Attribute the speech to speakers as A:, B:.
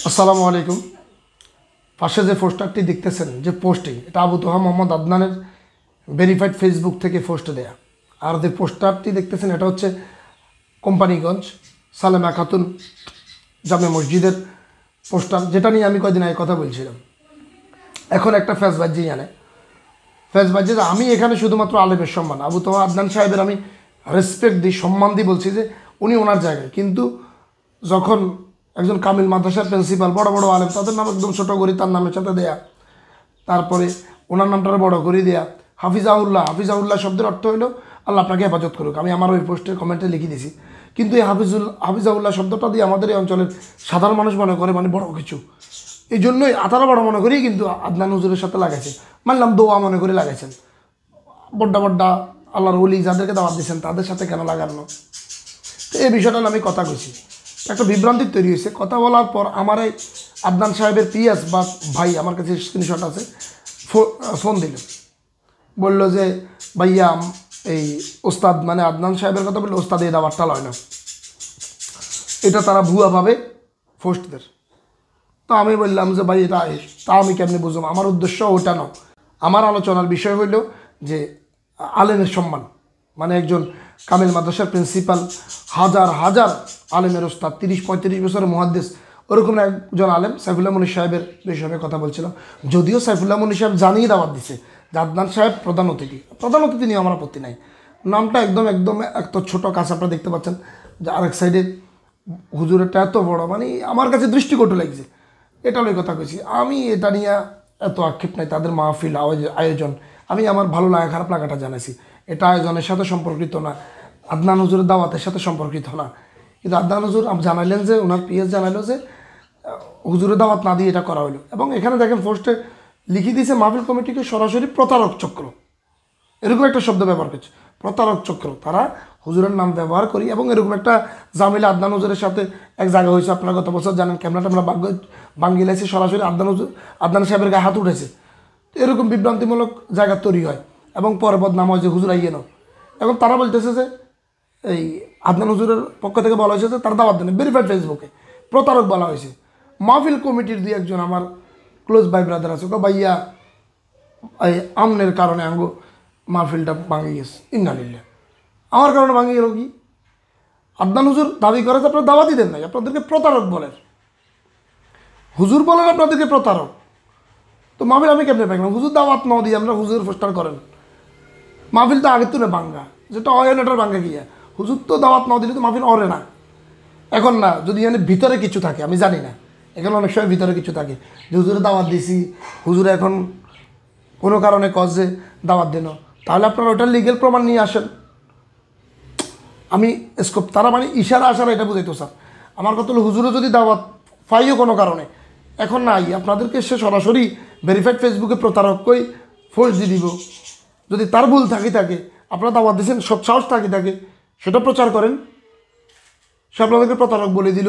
A: আসসালামু আলাইকুম। পাশে যে পোস্টারটি দেখতেছেন, যে পোস্টটি, এটা আবু তোহা মোহাম্মদ আদনানের ভেরিফাইড ফেসবুক থেকে পোস্ট দেয়া। আর যে পোস্টারটি দেখতেছেন এটা হচ্ছে কোম্পানিগঞ্জ সালেমা খাতুন জামে মসজিদের পোস্টার, যেটা নিয়ে আমি কয়দিন আগে কথা বলছিলাম। এখন একটা ফেসবাজি জানে ফেসবাজি যে আমি এখানে শুধুমাত্র আলেমের সম্মান, আবু তোহা আদনান সাহেবের আমি রেসপেক্ট দিই, সম্মান দিই, বলছি যে উনি ওনার জায়গায়। কিন্তু যখন একজন কামিল মাদ্রাসার প্রিন্সিপাল, বড় বড় আলেম, তাদের নাম একদম ছোটো করি, তার নামের সাথে দেয়া, তারপরে ওনার নামটা বড় করে দেয়া, হাফিজাউল্লাহ শব্দের অর্থ হলো আল্লাহ আপনাকে হেফাজত করুক। আমি আমার ওই পোস্টের কমেন্টে লিখে দিয়েছি। কিন্তু এই হাফিজাউল্লাহ শব্দটা দিয়ে আমাদের এই অঞ্চলের সাধারণ মানুষ মনে করে মানে বড় কিছু, এই জন্যই আতারা বড় মনে করেই কিন্তু আদনান হুজুরের সাথে লাগাইছে, মানলাম দোয়া মনে করে লাগাইছেন। বড্ডা বড্ডা আল্লাহর ওলি যাদেরকে দাওয়াত দিয়েছেন তাদের সাথে কেন লাগানো? তো এই বিষয়টা আমি কথা কইছি, একটা বিভ্রান্তি তৈরি হয়েছে। কথা বলার পর আমার এই আদনান সাহেবের পিএস বা ভাই, আমার কাছে স্ক্রিনশট আছে, ফোন দিল, বলল যে ভাইয়া এই ওস্তাদ, মানে আদনান সাহেবের কথা বললো, ওস্তাদ এই দাবারটা লয় না, এটা তারা ভুয়াভাবে পোস্টদের। তো আমি বললাম যে ভাই এটা তা আমি কেমনি বুঝলাম? আমার উদ্দেশ্য ওটা নয়। আমার আলোচনার বিষয় হইল যে আলেমের সম্মান, মানে একজন কামিল মাদ্রাসার প্রিন্সিপাল, হাজার হাজার আলেমের ওস্তাদ, 30-35 বছরের মুহাদ্দিস, ওরকম একজন আলেম সাইফুল্লাহ মুনীর সাহেবের বিষয়ে কথা বলছিলাম। যদিও সাইফুল্লাহ মুনীর সাহেব জানিয়ে দাওয়াত দিছে যে আদনান সাহেব প্রধান অতিথি নিয়ে আমার আপত্তি নাই। নামটা একদম একটা ছোটো কাজ আপনারা দেখতে পাচ্ছেন, যে আরেক সাইডে হুজুরেরটা এত বড়, মানে আমার কাছে দৃষ্টিকটু লাগছে। এটা লই কথা কইছি, আমি এটা নিয়ে এত আক্ষেপ নাই। তাদের মাহফিল আয়োজন, আমি আমার ভালো লাগা খারাপ লাগাটা জানাইছি। এটা আয়োজনের সাথে সম্পর্কিত না, আদনান হুজুরের দাওয়াতের সাথে সম্পর্কিত না। কিন্তু আদনান হুজুর জানাইলেন যে, ওনার পিএস জানাইলো যে হুজুরের দাওয়াত না দিয়ে এটা করা হলো। এবং এখানে দেখেন পোস্টে লিখে দিয়েছে মাহফিল কমিটিকে সরাসরি প্রতারক চক্র, এরকম একটা শব্দ ব্যবহার করছে, প্রতারক চক্র। তারা হুজুরের নাম ব্যবহার করি, এবং এরকম একটা জামিলা আদনান হুজুরের সাথে এক জায়গা হয়েছে। আপনারা গত বছর জানেন, ক্যামেরাটা আমরা বাঙ্গিলাইছি, সরাসরি আদনান সাহেবের গায়ে হাত উঠেছে। এরকম বিভ্রান্তিমূলক জায়গা তৈরি হয়, এবং পরে বদনাম হয় যে হুজুর আইয়ে নাও। এখন তারা বলতেছে যে এই আদনান হুজুরের পক্ষ থেকে বলা হয়েছে যে তারা দাওয়াত দেন, ভেরিফাইড ফেসবুকে প্রতারক বলা হয়েছে। মাহফিল কমিটির দুই একজন আমার ক্লোজ ভাই ব্রাদার আছে, ভাইয়া এই আমনের কারণে আঙ্গো মাহফিলটা ভাঙে গেছে, ইন্নালিল্লাহ। আমার কারণে ভাঙে গেল কি? আদনান হুজুর দাবি করে যে আপনারা দাওয়াতই দেন নাই, আপনাদেরকে প্রতারক বলেন, হুজুর বলেন আপনাদেরকে প্রতারক। তো মাহফিল আমি কেমনে পাইলাম? হুজুর দাওয়াত ন দিয়ে আমরা হুজুর পোস্টার করেন, মাহফিল তো আগের তুলে ভাঙ্গা, যেটা অয়েন এটার ভাঙ্গা গিয়া, হুজুর তো দাওয়াত ন দিলে তো মাহফিল অরে না। এখন না, যদি এখানে ভিতরে কিছু থাকে, আমি জানি না, এখানে অনেক সময় ভিতরে কিছু থাকে যে হুজুরে দাওয়াত দিছি, হুজুরে এখন কোনো কারণে কজে দাওয়াত দেন, তাহলে আপনারা ওটার লিগেল প্রমাণ নিয়ে আসেন। আমি স্কোপ, তারা মানে ইশারা আসারা এটা বুঝাইতো স্যার। আমার কথা হলো, হুজুরে যদি দাওয়াত পাইও কোনো কারণে, এখন নাই, আপনাদেরকে সে সরাসরি ভেরিফাইড ফেসবুকে প্রতারক কই ফোর্স দিয়ে দিব। যদি তার ভুল থাকে, আপনারা দাওয়াত দিয়েছেন, সৎ সাহস থাকে, সেটা প্রচার করেন। সে আপনাদেরকে প্রতারক বলে দিল।